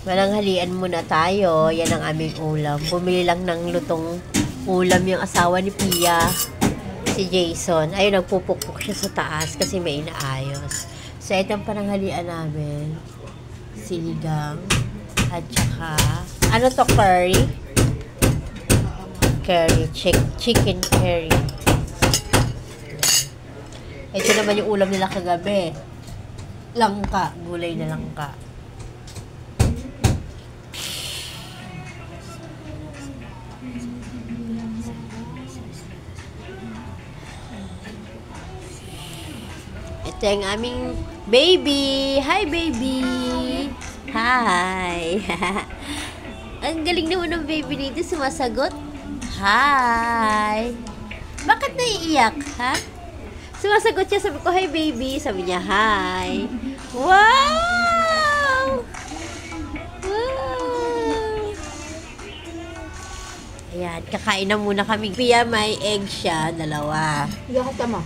Mananghalian muna tayo. Yan ang aming ulam. Bumili lang ng lutong ulam yung asawa ni Pia. Si Jason. Ayun, nagpupukpuk siya sa taas kasi may inaayos. So, ito ang pananghalian namin. Sinigang. At saka, ano to, curry? Curry. Chicken curry. Ito naman yung ulam nila kagabi. Langka. Gulay na langka. Ito yung aming baby. Hi, baby. Hi. Ang galing naman ng baby nito. Sumasagot. Hi. Bakit naiiyak, ha? Sumasagot siya. Sabi ko, hi, baby. Sabi niya, hi. Wow! Wow! Ayan. Kakain na muna kami. Pia, may egg siya. Dalawa. Lahat tama.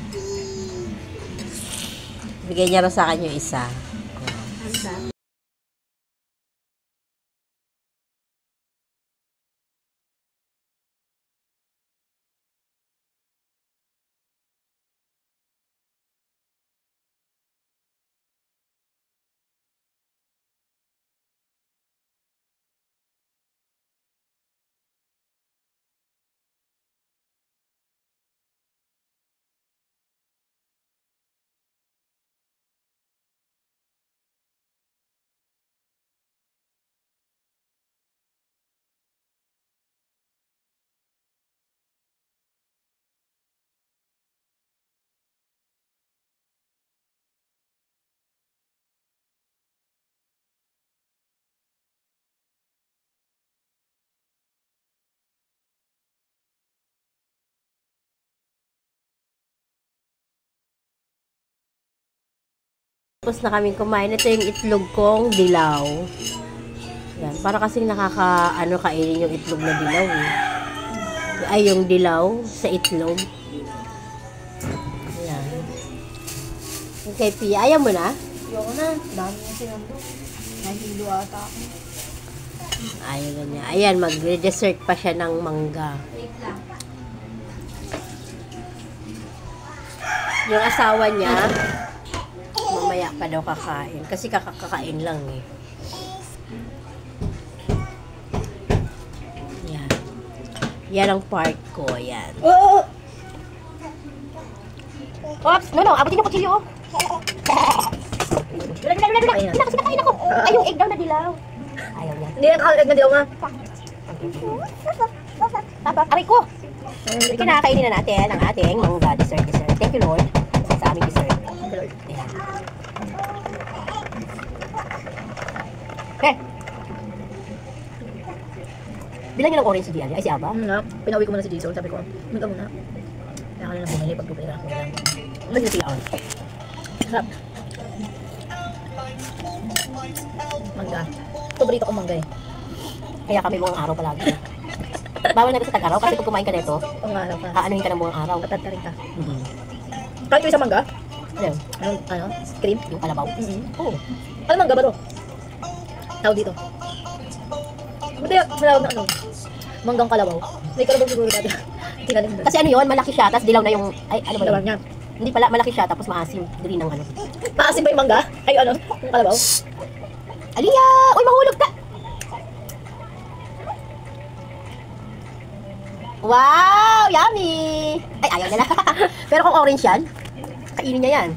Bigay niya rin sa akin yung isa. Tapos na kaming kumain. Ito yung itlog kong dilaw. Yan. Para kasing kainin yung itlog na dilaw. Eh. Ay, yung dilaw sa itlog. Yan. Okay, Pia. Ayaw mo na? Ayoko na. Dami yung sinando. Nahilo ata ako. Ayaw na niya. Ayan, mag-dessert pa siya ng mangga. Yung asawa niya, mamaya pa daw kakain. Kasi kakakain lang eh. Yan. Yan ang part ko. Yan. Oo! Ops! No, abutin yung kutsilyo. Dula. Ayan. Kasi kakain ako. Ay, yung egg daw na dilaw. Ayaw niya. Hindi, ang egg na dilaw nga. Aray ko! Kinakainin na natin ang ating mangga dessert. Thank you, Lord. Sa aming dessert. Ayan. Okay. Bilang niyo ng orange si Diane. Ay, si Aba. Pinauwi ko muna si Jason. Sabi ko, mag muna. Kaya ka na lang bumili pag pupili ako lang. Ano sila on? Sarap. Mangga. Paborito kong mangga eh. Kaya kami buong araw palagi. Bawal na ito sa tag-araw kasi pag kumain ka nito, Ang araw ka. aanuhin ka ng buong araw. Tatad ka rin ka. Mm-hmm. Kahit yung isang mangga? Ano? Ano? Cream? Yung kalabaw. Oo. Ano mangga ba to? Tawag dito. Buti malawag na ano? Manggang kalabaw. May kalabaw siguro dati. Hindi na rin. Kasi ano yun, malaki siya, tapos dilaw na yung, ay ano ba Kalabaw yun? niya. Hindi pala, malaki siya, tapos maasim. Green ng ano. Maasim ba yung mangga? Ay ano? Yung kalabaw? Aliya! Uy, mahulog ka! Wow! Yummy! Ay, ayaw niya na. Pero kung orange yan, kainin niya yan.